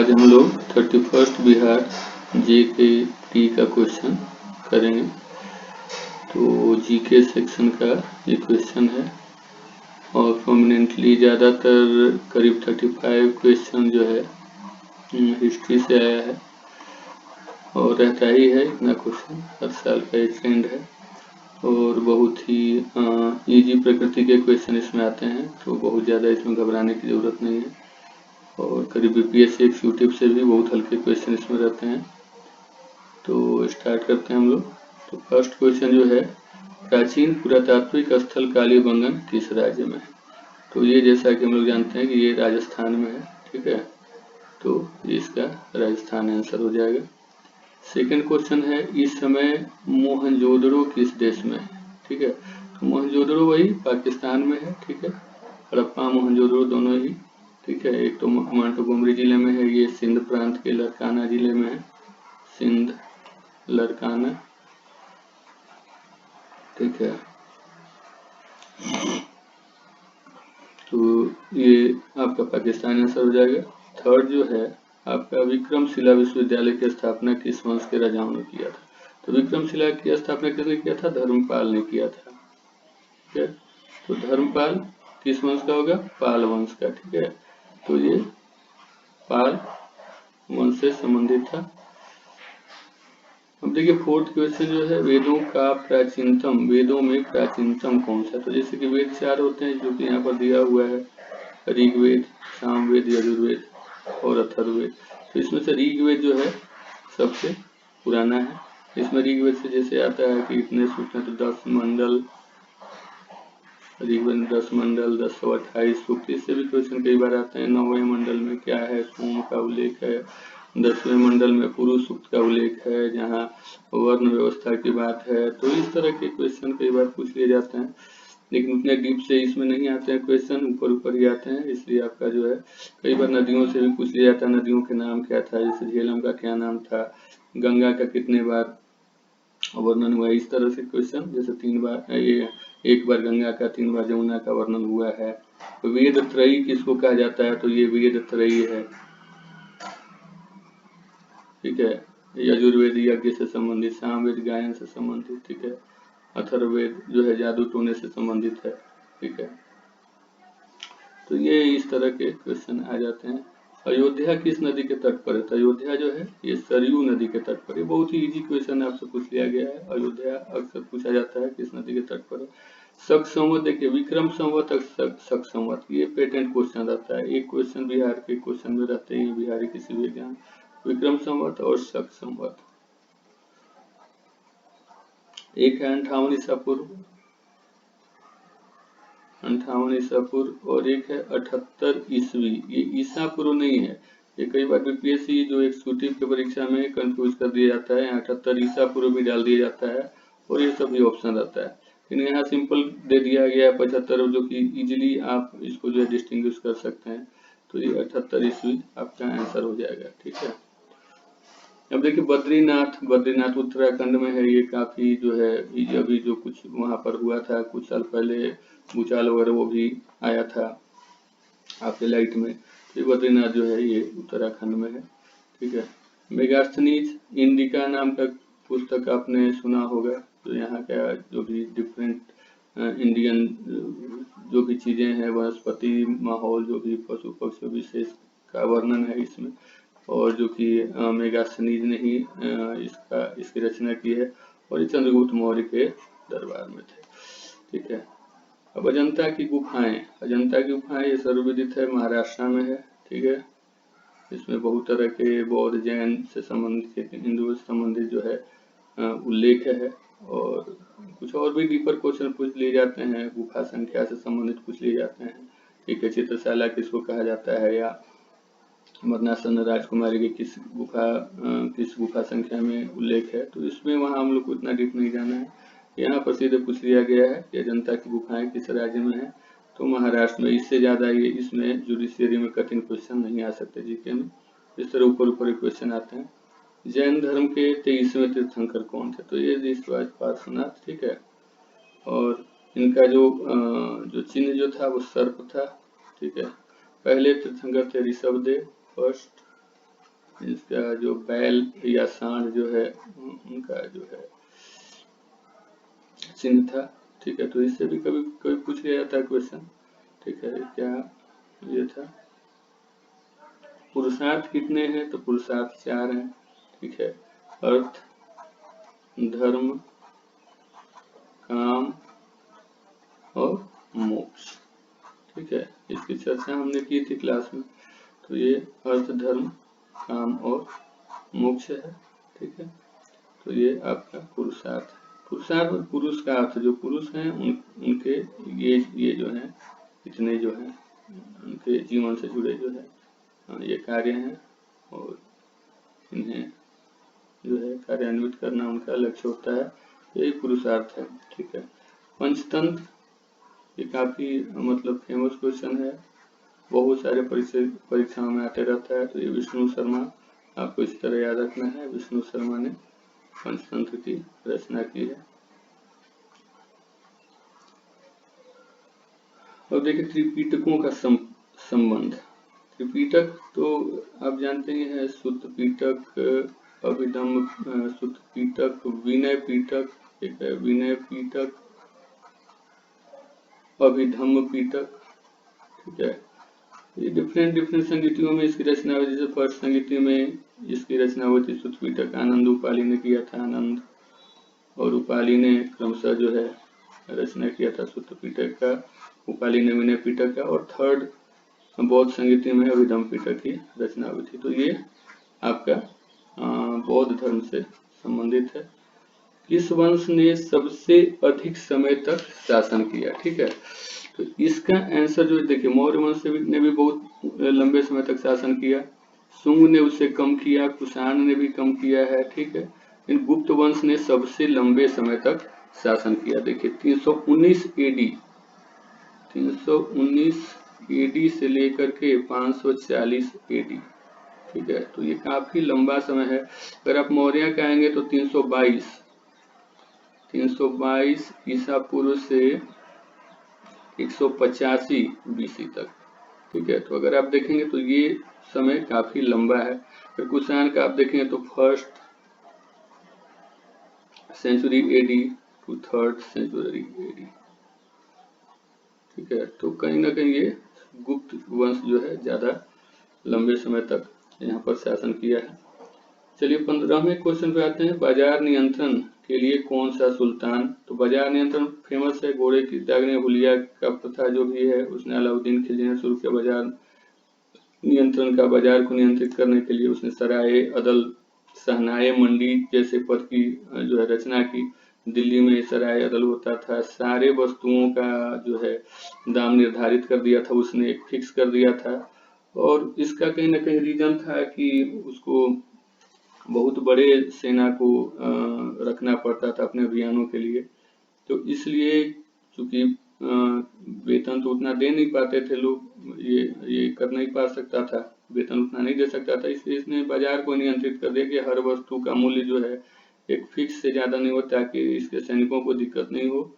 आज हम लोग 31 बिहार JKT का क्वेश्चन करेंगे। तो जीके सेक्शन का ये क्वेश्चन है और प्रोमिनेंटली ज़्यादातर करीब 35 क्वेश्चन जो है हिस्ट्री से आया है और रहता ही है इतना क्वेश्चन, हर साल का एक ट्रेंड है और बहुत ही इजी प्रकृति के क्वेश्चन इसमें आते हैं, तो बहुत ज़्यादा इसमें घबराने की ज़रूरत नहीं है और करीब BPSC एग्जीक्यूटिव से भी बहुत हल्के क्वेश्चन इसमें रहते हैं। तो स्टार्ट करते हैं हम लोग। तो फर्स्ट क्वेश्चन जो है, प्राचीन पुरातात्विक स्थल कालीबंगन किस राज्य में है? तो ये जैसा कि हम लोग जानते हैं कि ये राजस्थान में है, ठीक है, तो इसका राजस्थान आंसर हो जाएगा। सेकंड क्वेश्चन है, इस समय मोहनजोदड़ो किस देश में है? ठीक है, तो मोहनजोदड़ो वही पाकिस्तान में है, ठीक है, हड़प्पा मोहनजोदड़ो दोनों ही, ठीक है। एक तो मोंटोगोमरी जिले में है, ये सिंध प्रांत के लरकाना जिले में है, सिंध लरकाना, ठीक है। तो ये आपका पाकिस्तान आंसर हो जाएगा। थर्ड जो है आपका, विक्रमशिला विश्वविद्यालय की स्थापना किस वंश के राजाओं ने किया था? तो विक्रमशिला की स्थापना किसने किया था? धर्मपाल ने किया था, ठीक है। तो धर्मपाल किस वंश का होगा? पाल वंश का, ठीक है। तो ये पाल वंश से संबंधित था। अब देखिए फोर्थ क्वेश्चन जो है, वेदों का प्राचीनतम, वेदों में प्राचीनतम कौन सा? तो जैसे कि वेद 4 होते हैं जो कि यहाँ पर दिया हुआ है, ऋग्वेद, सामवेद, यजुर्वेद और अथर्ववेद। तो इसमें से ऋग्वेद जो है सबसे पुराना है। इसमें ऋग्वेद से जैसे आता है कि इतने सूक्त हैं, तो 10 मंडल, ऋग्वेद 10 मंडल, 1028 सूक्त, इससे भी क्वेश्चन कई बार आते हैं। 9वें मंडल में क्या है? सोम का उल्लेख है। 10वें मंडल में पुरुष सूक्त का उल्लेख है, जहाँ वर्ण व्यवस्था की बात है। तो इस तरह के क्वेश्चन कई बार पूछ लिए जाते हैं, लेकिन उतने डीप से इसमें नहीं आते हैं क्वेश्चन, ऊपर ऊपर ही आते हैं। इसलिए आपका जो है कई बार नदियों से भी पूछ लिया जाता है, नदियों के नाम क्या था, जैसे झेलम का क्या नाम था, गंगा का कितने बार वर्णन हुआ, इस तरह से क्वेश्चन, जैसे 3 बार ये 1 बार गंगा का, 3 बार जमुना का वर्णन हुआ है। तो वेद त्रयी किसको कहा जाता है? तो ये वेद त्रयी है, ठीक है। यजुर्वेद यज्ञ से संबंधित, सामवेद गायन से संबंधित, ठीक है, अथर्ववेद जो है जादू टोने से संबंधित है, ठीक है। तो ये इस तरह के क्वेश्चन आ जाते हैं। अयोध्या किस नदी के तट पर है? तो अयोध्या जो है ये सरयू नदी के तट पर है। बहुत ही इजी क्वेश्चन आपसे पूछ लिया गया है। अयोध्या अक्सर पूछा जाता है किस नदी के तट पर है। शक संवत, देखिए विक्रम संवत, शक संवत, ये पेटेंट क्वेश्चन रहता है। एक क्वेश्चन बिहार के क्वेश्चन में रहते हैं, बिहारी किसी भी एग्जाम, विक्रम संवत और शक संवत। एक है 58 ईसा पूर्व, 58 ईसा पूर्व, और एक है 78 ईस्वी। ये ईसा पूर्व नहीं है, ये कई बार BPSC जो एग्जीक्यूटिव की परीक्षा में कंफ्यूज कर दिया जाता है। 78 ईसा पूर्व भी डाल दिया जाता है और ये सभी ऑप्शन रहता है, लेकिन यहाँ सिंपल दे दिया गया है 75, जो कि इजीली आप इसको जो है डिस्टिंग्विश कर सकते हैं। तो ये 78 ईस्वी आपका आंसर हो जाएगा, ठीक है। अब देखिए बद्रीनाथ, बद्रीनाथ उत्तराखंड में है। ये काफी जो है अभी जो कुछ वहां पर हुआ था कुछ साल पहले, भूचाल वगैरह, वो भी आया था आपके लाइट में। तो बद्रीनाथ जो है ये उत्तराखंड में है, ठीक है। मेगास्थनीज इंडिका नाम का पुस्तक आपने सुना होगा। तो यहाँ का जो भी डिफरेंट इंडियन जो भी चीजें हैं, वनस्पति, माहौल, जो भी पशु पक्षी विशेष का वर्णन है इसमें, और जो कि मेगास्थनीज ने ही इसकी रचना की है और ये चंद्रगुप्त मौर्य के दरबार में थे, ठीक है। अब अजंता की गुफाएं, अजंता की गुफाएं ये सर्वविदित है, महाराष्ट्र में है, ठीक है। इसमें बहुत तरह के बौद्ध, जैन से संबंधित, हिंदू से संबंधित जो है उल्लेख है। और कुछ और भी डीपर क्वेश्चन पूछ लिए जाते हैं, गुफा संख्या से संबंधित पूछ लिए जाते हैं, ठीक है। चित्रशाला किसको कहा जाता है, या मरनासन राजकुमारी के किस गुफा संख्या में उल्लेख है। तो इसमें वहाँ हम लोग को इतना डीप नहीं जाना है। यहाँ पर सीधे पूछ लिया गया है कि अजंता की गुफाएं किस राज्य में है? तो महाराष्ट्र में। इससे ज्यादा ये इसमें जुडिशियरी में कठिन क्वेश्चन नहीं आ सकते जीके में, इस तरह ऊपर ऊपर क्वेश्चन आते हैं। जैन धर्म के 23वें तीर्थंकर कौन थे? तो ये ऋषिराज पार्श्वनाथ, ठीक है। और इनका जो चिन्ह जो था वो सर्प था, ठीक है। पहले तीर्थंकर थे ऋषभदेव फर्स्ट, इसका जो बैल या सांड जो है उनका जो है चिन्ह था। ठीक है, तो इससे भी कभी कभी पूछ लिया जाता है क्वेश्चन। ठीक है, क्या ये था। पुरुषार्थ कितने हैं, तो पुरुषार्थ 4 हैं। ठीक है, अर्थ, धर्म, काम और मोक्ष। ठीक है, इसकी चर्चा हमने की थी क्लास में। तो ये अर्थ, धर्म, काम और मोक्ष है। ठीक है, तो ये आपका पुरुषार्थ है। पुरुषार्थ और पुरुष का अर्थ, जो पुरुष हैं उनके ये जो है इतने जो है उनके जीवन से जुड़े जो है ये कार्य हैं और इन्हें जो है कार्यान्वित करना उनका लक्ष्य होता है, यही पुरुषार्थ है। ठीक है, पंचतंत्र, ये काफी मतलब फेमस क्वेश्चन है, बहुत सारे परीक्षाओं में आते रहता है। तो ये विष्णु शर्मा, आपको इस तरह याद रखना है, विष्णु शर्मा ने पंचतंत्र की रचना की है। और देखिए त्रिपिटकों का संबंध। त्रिपिटक तो आप जानते ही हैं, सुत्त पिटक, अभिधम्म सुत्त पिटक, विनय पिटक, एक है विनय पिटक, अभिधम्म पिटक। ठीक है, ये डिफरेंट संगीतियों में इसकी रचना हुई। जैसे फर्स्ट संगीति में इसकी रचना हुई थी सुत्त पिटक, आनंद उपाली ने किया था, आनंद और उपाली ने क्रमशः जो है रचना किया था सुत्त पिटक का, उपाली ने विनय पिटक का, और थर्ड बौद्ध संगीति में अभिधम्म पिटक की रचना हुई थी। तो ये आपका बौद्ध धर्म से संबंधित है। किस वंश ने सबसे अधिक समय तक शासन किया? ठीक है, तो इसका आंसर जो देखिए, मौर्य वंश ने भी बहुत लंबे समय तक शासन किया, शुंग ने उससे कम किया, कुषाण ने भी कम किया है। ठीक है, इन गुप्त वंश ने सबसे लंबे समय तक शासन किया। देखिए 319 एडी, 319 एडी से लेकर के 540 एडी। ठीक है, तो ये काफी लंबा समय है। अगर आप मौर्य का आएंगे तो 322 ईसा पूर्व से 185 बीसी तक। ठीक है, तो अगर आप देखेंगे तो ये समय काफी लंबा है। फिर कुषाण का आप देखेंगे तो first century AD to third century AD. ठीक है, तो कहीं ना कहीं ये गुप्त वंश जो है ज्यादा लंबे समय तक यहाँ पर शासन किया है। चलिए 15वें क्वेश्चन पे आते हैं। बाजार नियंत्रण के लिए कौन सा सुल्तान? तो बाजार नियंत्रण फेमस है, घोड़े की दागने हुलिया का प्रथा जो भी है उसने अलाउद्दीन खिलजी ने शुरू किया। बाजार नियंत्रण का, बाजार को नियंत्रित करने के लिए उसने सराय, अदल, सहनाए, मंडी जैसे पद की जो है रचना की। दिल्ली में सराय अदल होता था, सारे वस्तुओं का जो है दाम निर्धारित कर दिया था उसने, फिक्स कर दिया था। और इसका कहीं ना कहीं रीजन था कि उसको बहुत बड़े सेना को रखना पड़ता था अपने अभियानों के लिए। तो इसलिए चूंकि वेतन तो उतना दे नहीं पाते थे लोग, ये कर नहीं पा सकता था, वेतन उतना नहीं दे सकता था, इसलिए इसने बाजार को नियंत्रित कर दिया कि हर वस्तु का मूल्य जो है एक फिक्स से ज्यादा नहीं हो, ताकि इसके सैनिकों को दिक्कत नहीं हो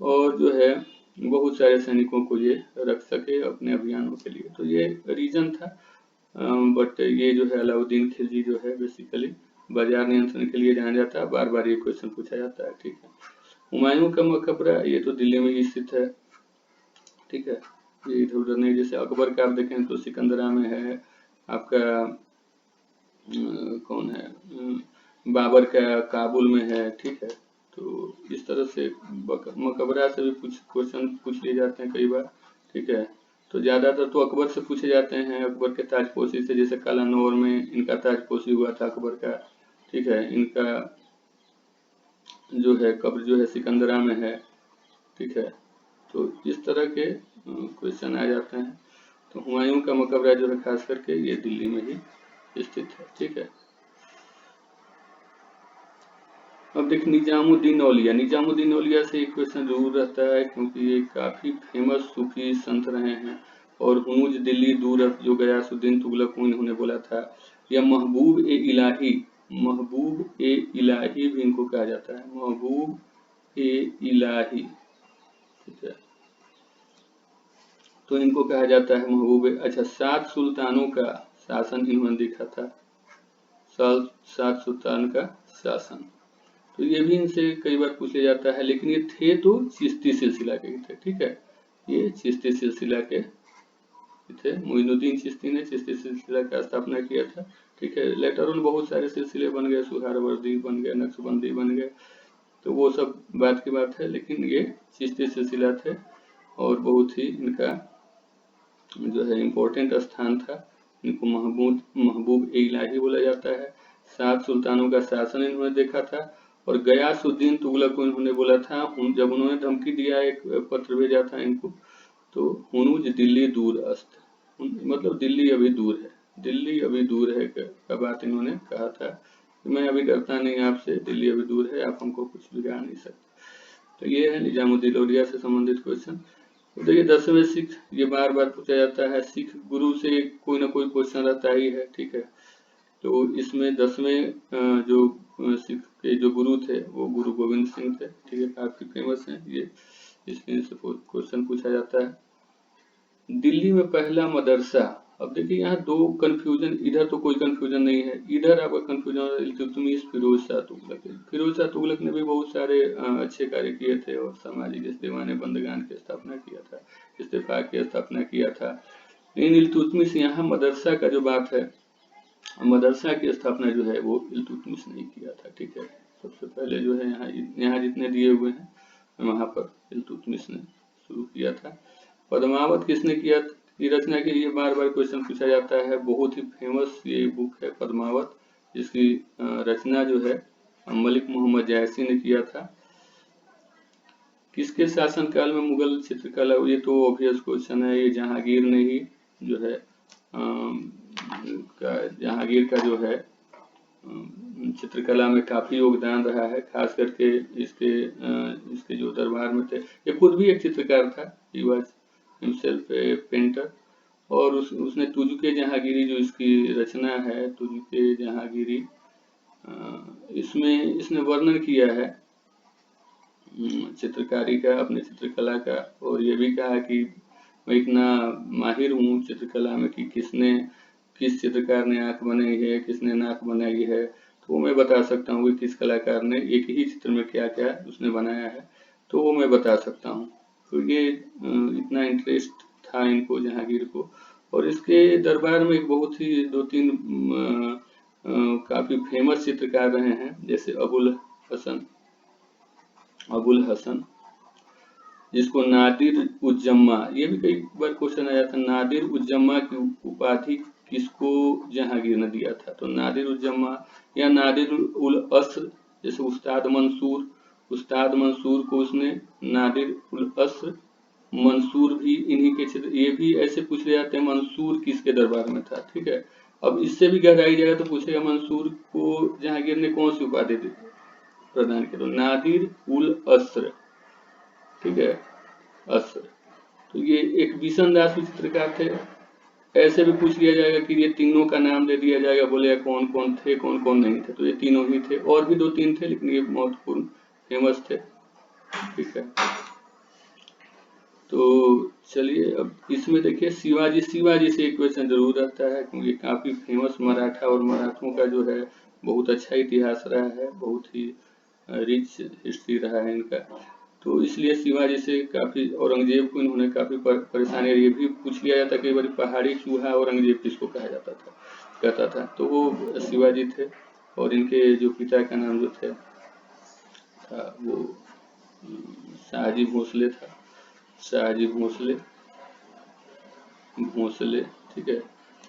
और जो है बहुत सारे सैनिकों को ये रख सके अपने अभियानों के लिए। तो ये रीजन था। बट ये जो है अलाउद्दीन खिलजी जो है बेसिकली बाजार नियंत्रण के लिए जाना जाता है। बार बार ये क्वेश्चन पूछा जाता है। ठीक है, हुमायूं का मकबरा, ये तो दिल्ली में ही स्थित है। ठीक है, ये इधर उधर नहीं। जैसे अकबर का आप देखें तो सिकंदरा में है, आपका कौन है, बाबर का काबुल में है। ठीक है, तो इस तरह से मकबरा से भी कुछ क्वेश्चन पूछ लिए जाते हैं कई बार। ठीक है, तो ज्यादातर तो अकबर से पूछे जाते हैं, अकबर के ताजपोशी से। जैसे कालानौर में इनका ताजपोशी हुआ था अकबर का। ठीक है, इनका जो है कब्र जो है सिकंदरा में है। ठीक है, तो इस तरह के क्वेश्चन आ जाते हैं। तो हुमायूं का मकबरा जो है खास करके ये दिल्ली में ही स्थित है। ठीक है, अब देख निजामुद्दीन औलिया। निजामुद्दीन औलिया से एक क्वेश्चन जरूर रहता है, क्योंकि ये काफी फेमस सूफी संत रहे हैं। और हुनूज दिल्ली दूरत जो गयासुद्दीन तुगलक को इन्होंने बोला था, या महबूब ए इलाही, महबूब ए इलाही भी इनको कहा जाता है, महबूब ए इलाही। ठीक है, तो इनको कहा जाता है महबूब। अच्छा, 7 सुल्तानों का शासन इन्होंने देखा था। सात सुल्तान का शासन। तो ये भी इनसे कई बार पूछा जाता है, लेकिन ये थे तो चिश्ती सिलसिला के थे, ठीक है, ये चिश्ती सिलसिला के थे। मोइनुद्दीन चिश्ती ने चिश्ती सिलसिला का स्थापना किया था, ठीक है। लेटर ऑन बहुत सारे सिलसिले बन गए, सुहारवर्दी बन गए, नक्शबंदी बन गए, तो वो सब बात की बात है, लेकिन ये चिश्ती सिलसिला थे और बहुत ही इनका जो है इम्पोर्टेंट स्थान था। इनको महबूब इलाही बोला जाता है। 7 सुल्तानों का शासन इन्होंने देखा था और गयासुद्दीन तुगलक को इन्होंने बोला था, जब उन्होंने धमकी दिया, एक पत्र भेजा था इनको, तो हुनूज दिल्ली दूर अस्त, मतलब दिल्ली अभी दूर है, दिल्ली अभी दूर है का बात इन्होंने कहा था कि मैं अभी डरता नहीं आपसे, दिल्ली अभी दूर है, आप हमको कुछ बिगाड़ नहीं सकते। तो ये है निजामुद्दीन औलिया से संबंधित क्वेश्चन। तो देखिए 10वें सिख, ये बार बार पूछा जाता है, सिख गुरु से कोई ना कोई क्वेश्चन रहता ही है, ठीक है। तो इसमें 10वें जो सिख के जो गुरु थे वो गुरु गोविंद सिंह थे, ठीक है, काफी फेमस है ये, इसमें से क्वेश्चन पूछा जाता है। दिल्ली में पहला मदरसा, अब देखिए यहाँ दो कंफ्यूजन, इधर तो कोई कंफ्यूजन नहीं है, इधर आपका कंफ्यूजन इल्तुतमिश फिरोज शाह तुगलक। फिरोज शाह तुगलक ने भी बहुत सारे अच्छे कार्य किए थे और सामाजिक, जैसे दीवाने बंदगान की स्थापना किया था, इस्तेफाक की स्थापना किया था। लेकिन इल्तुतमिश, यहाँ मदरसा का जो बात है, मदरसा की स्थापना जो है वो इल्तुतमिश नहीं किया था, ठीक है। सबसे पहले जो है यहाँ जितने दिए हुए हैं वहाँ पर इल्तुतमिश ने शुरू किया था। पद्मावत किसने किया की रचना की, ये बार बार क्वेश्चन पूछा जाता है। बहुत ही फेमस ये बुक है पद्मावत, जिसकी रचना जो है मलिक मोहम्मद जायसी ने किया था। किसके शासनकाल में मुगल चित्रकला, ये तो ऑब्वियस क्वेश्चन है, ये जहांगीर ने ही जो है जहांगीर का जो है चित्रकला में काफी योगदान रहा है, खास करके इसके जो दरबार में थे। ये खुद भी एक चित्रकार था, he was himself A painter, और उसने तुजुके जहांगीरी जो इसकी रचना है, तुजुके जहांगीरी, इसमें इसने वर्णन किया है चित्रकारी का, अपने चित्रकला का, और ये भी कहा कि मैं इतना माहिर हूँ चित्रकला में कि किस चित्रकार ने आंख बनाई है, किसने नाक बनाई है, तो वो मैं बता सकता हूँ कि किस कलाकार ने एक ही चित्र में क्या क्या उसने बनाया है, तो वो मैं बता सकता हूँ। तो ये इतना इंटरेस्ट था इनको, जहांगीर को। और इसके दरबार में एक बहुत ही 2-3 काफी फेमस चित्रकार रहे हैं, जैसे अबुल हसन, जिसको नादिर उज्जम्मा, ये भी कई बार क्वेश्चन आया था, नादिर उज्जम्मा की उपाधि किसको जहांगीर ने दिया था। तो नादिर उज्जम्मा या नादिर उल अस्र, जैसे उस्ताद मंसूर को उसने नादिर उल अस्र, मंसूर भी इन्हीं के क्षेत्र, ये भी ऐसे पूछ ले जाते हैं मंसूर किसके दरबार में था, ठीक है। अब इससे भी गहराई जाएगा तो पूछेगा मंसूर को जहांगीर ने कौन सी उपाधि प्रदान की, तो नादिर उल अस्र, ठीक है, अस्र। तो ये एक बिशन दास चित्रकार थे। ऐसे भी पूछ लिया जाएगा कि ये तीनों का नाम दे दिया जाएगा, बोलेगा कौन कौन थे, कौन कौन नहीं थे, तो ये तीनों ही थे, और भी 2-3 थे, लेकिन ये महत्वपूर्ण फेमस थे, ठीक है। तो चलिए अब इसमें देखिए शिवाजी से एक क्वेश्चन जरूर रहता है, क्योंकि काफी फेमस मराठा और मराठों का जो है बहुत अच्छा इतिहास रहा है, बहुत ही रिच हिस्ट्री रहा है इनका, तो इसलिए शिवाजी से काफी, औरंगजेब को इन्होंने काफी परेशानी, ये भी पूछ लिया जाता कई बार, पहाड़ी चूहा औरंगजेब किसको कहा जाता था, कहता था, तो वो शिवाजी थे। और इनके जो पिता का नाम जो था वो शाहजी भोसले था, शाहजी भोसले, ठीक है।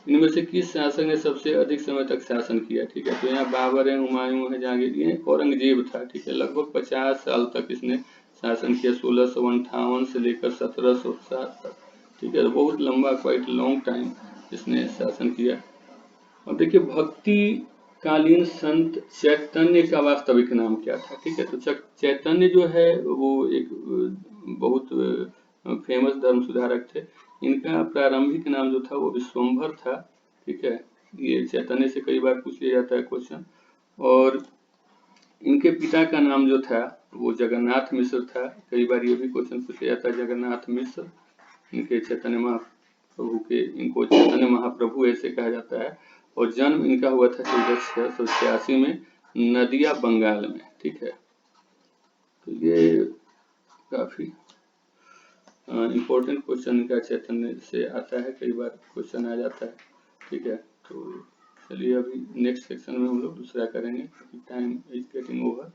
इनमें से किस शासक ने सबसे अधिक समय तक शासन किया, ठीक है। तो यहाँ बाबर है, हुमायूं है, जहांगीर, ये औरंगजेब था, ठीक है। लगभग 50 साल तक इसने शासन किया, 1658 से लेकर 1707 तक, ठीक है। तो बहुत लंबा, क्वाइट लॉन्ग टाइम इसने शासन किया। अब देखिए भक्ति कालीन संत चैतन्य का वास्तविक नाम क्या था, ठीक है। तो चैतन्य जो है वो एक बहुत फेमस धर्म सुधारक थे। इनका प्रारंभिक नाम जो था वो विश्वंभर था, ठीक है। ये चैतन्य से कई बार पूछ लिया जाता है क्वेश्चन। और इनके पिता का नाम जो था वो जगन्नाथ मिश्र था, कई बार ये भी क्वेश्चन पूछा जाता है, जगन्नाथ मिश्र। इनके चैतन्य महाप्रभु के, इनको चैतन्य महाप्रभु ऐसे कहा जाता है। और जन्म इनका हुआ था 1486 में नदिया बंगाल में। ठीक है, तो ये काफी इम्पोर्टेंट क्वेश्चन इनका चैतन्य से आता है, कई बार क्वेश्चन आ जाता है। ठीक है, तो चलिए अभी नेक्स्ट सेक्शन में हम लोग दूसरा करेंगे, टाइम इज गेटिंग ओवर।